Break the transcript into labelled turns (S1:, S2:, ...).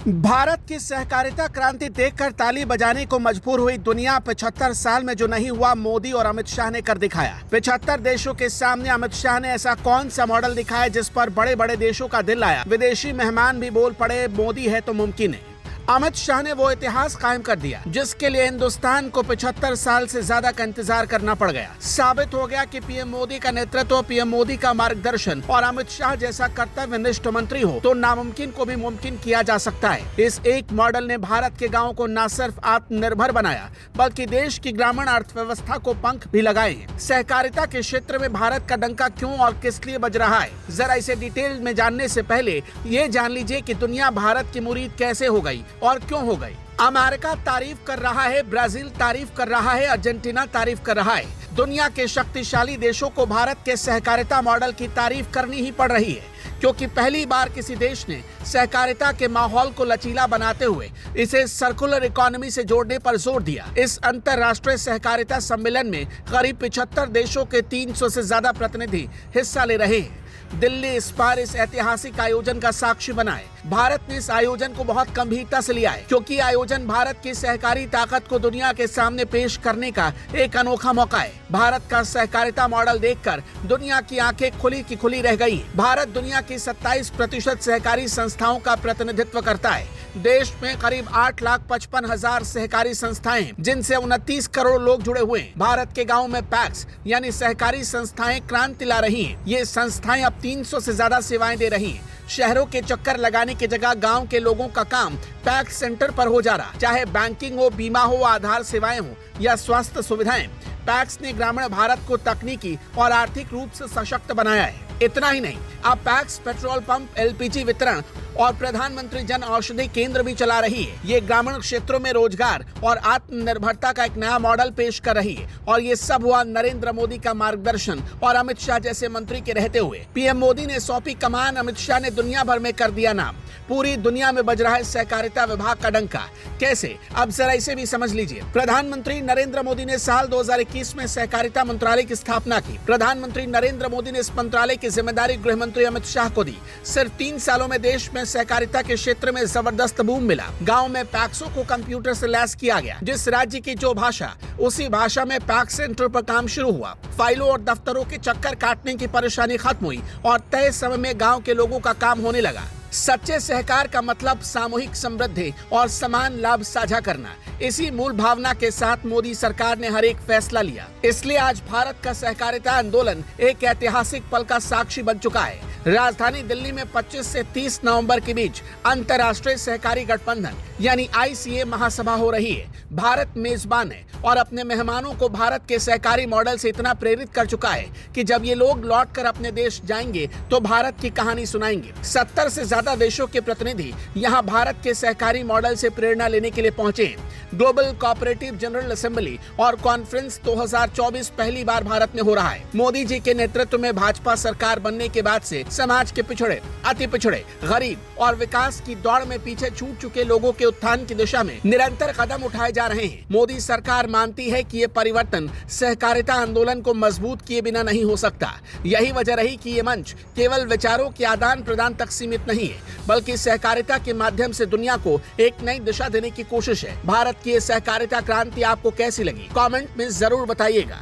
S1: भारत की सहकारिता क्रांति देखकर ताली बजाने को मजबूर हुई दुनिया 75 साल में जो नहीं हुआ मोदी और अमित शाह ने कर दिखाया। 75 देशों के सामने अमित शाह ने ऐसा कौन सा मॉडल दिखाया जिस पर बड़े बड़े देशों का दिल आया। विदेशी मेहमान भी बोल पड़े मोदी है तो मुमकिन है। अमित शाह ने वो इतिहास कायम कर दिया जिसके लिए हिंदुस्तान को 75 साल से ज्यादा का इंतजार करना पड़ गया। साबित हो गया कि पीएम मोदी का नेतृत्व, पीएम मोदी का मार्गदर्शन और अमित शाह जैसा कर्तव्यनिष्ठ मंत्री हो तो नामुमकिन को भी मुमकिन किया जा सकता है। इस एक मॉडल ने भारत के गाँव को न सिर्फ आत्मनिर्भर बनाया बल्कि देश की ग्रामीण अर्थव्यवस्था को पंख भी लगाए हैं। सहकारिता के क्षेत्र में भारत का डंका क्यों और किस लिए बज रहा है, जरा इसे डिटेल में जानने से पहले ये जान लीजिए कि दुनिया भारत की मुरीद कैसे हो गई और क्यों हो गई। अमेरिका तारीफ कर रहा है, ब्राजील तारीफ कर रहा है, अर्जेंटीना तारीफ कर रहा है। दुनिया के शक्तिशाली देशों को भारत के सहकारिता मॉडल की तारीफ करनी ही पड़ रही है क्योंकि पहली बार किसी देश ने सहकारिता के माहौल को लचीला बनाते हुए इसे सर्कुलर इकोनॉमी से जोड़ने पर जोर दिया। इस अंतर्राष्ट्रीय सहकारिता सम्मेलन में करीब 75 देशों के 300 से ज्यादा प्रतिनिधि हिस्सा ले रहे हैं। दिल्ली इस बार इस ऐतिहासिक आयोजन का साक्षी बना है। भारत ने इस आयोजन को बहुत गंभीरता से लिया है क्योंकि आयोजन भारत की सहकारी ताकत को दुनिया के सामने पेश करने का एक अनोखा मौका है। भारत का सहकारिता मॉडल देखकर दुनिया की आंखें खुली की खुली रह गई। भारत दुनिया की 27% सहकारी संस्थाओं का प्रतिनिधित्व करता है। देश में करीब 8,55,000 सहकारी संस्थाएं हैं जिनसे 29 करोड़ लोग जुड़े हुए हैं। भारत के गाँव में पैक्स यानी सहकारी संस्थाएं क्रांति ला रही हैं। ये संस्थाएं अब 300 से ज्यादा सेवाएं दे रही हैं। शहरों के चक्कर लगाने की जगह गांव के लोगों का काम पैक्स सेंटर पर हो जा रहा, चाहे बैंकिंग हो, बीमा हो, आधार सेवाएं हो या स्वास्थ्य सुविधाएं। पैक्स ने ग्रामीण भारत को तकनीकी और आर्थिक रूप से सशक्त बनाया है। इतना ही नहीं, अब पैक्स पेट्रोल पंप, एलपीजी वितरण और प्रधानमंत्री जन औषधि केंद्र भी चला रही है। ये ग्रामीण क्षेत्रों में रोजगार और आत्मनिर्भरता का एक नया मॉडल पेश कर रही है और ये सब हुआ नरेंद्र मोदी का मार्गदर्शन और अमित शाह जैसे मंत्री के रहते हुए। पीएम मोदी ने सौंपी कमान, अमित शाह ने दुनिया भर में कर दिया नाम। पूरी दुनिया में बज रहा है सहकारिता विभाग का डंका। कैसे, अब जरा इसे भी समझ लीजिए। प्रधानमंत्री नरेंद्र मोदी ने साल 2021 में सहकारिता मंत्रालय की स्थापना की। प्रधानमंत्री नरेंद्र मोदी ने इस मंत्रालय की जिम्मेदारी गृह मंत्री अमित शाह को दी। सिर्फ 3 सालों में देश में सहकारिता के क्षेत्र में जबरदस्त बूम मिला। गांव में पैक्सों को कंप्यूटर से लैस किया गया। जिस राज्य की जो भाषा, उसी भाषा में पैक्स सेंटर पर काम शुरू हुआ। फाइलों और दफ्तरों के चक्कर काटने की परेशानी खत्म हुई और तय समय में गाँव के लोगों का काम होने लगा। सच्चे सहकार का मतलब सामूहिक समृद्धि और समान लाभ साझा करना। इसी मूल भावना के साथ मोदी सरकार ने हर एक फैसला लिया। इसलिए आज भारत का सहकारिता आंदोलन एक ऐतिहासिक पल का साक्षी बन चुका है। राजधानी दिल्ली में 25 से 30 नवंबर के बीच अंतर्राष्ट्रीय सहकारी गठबंधन यानी ICA महासभा हो रही है। भारत मेजबान है और अपने मेहमानों को भारत के सहकारी मॉडल से इतना प्रेरित कर चुका है कि जब ये लोग लौटकर अपने देश जाएंगे तो भारत की कहानी सुनाएंगे। 70 से ज्यादा देशों के प्रतिनिधि यहाँ भारत के सहकारी मॉडल से प्रेरणा लेने के लिए पहुंचे हैं। ग्लोबल कोऑपरेटिव जनरल असेंबली और कॉन्फ्रेंस 2024 पहली बार भारत में हो रहा है। मोदी जी के नेतृत्व में भाजपा सरकार बनने के बाद से समाज के पिछड़े, अति पिछड़े, गरीब और विकास की दौड़ में पीछे छूट चुके लोगों के उत्थान की दिशा में निरंतर कदम उठाए जा रहे हैं। मोदी सरकार मानती है कि ये परिवर्तन सहकारिता आंदोलन को मजबूत किए बिना नहीं हो सकता। यही वजह रही कि ये मंच केवल विचारों के आदान प्रदान तक सीमित नहीं है बल्कि सहकारिता के माध्यम से दुनिया को एक नई दिशा देने की कोशिश है। भारत की ये सहकारिता क्रांति आपको कैसी लगी, कमेंट में जरूर बताइएगा।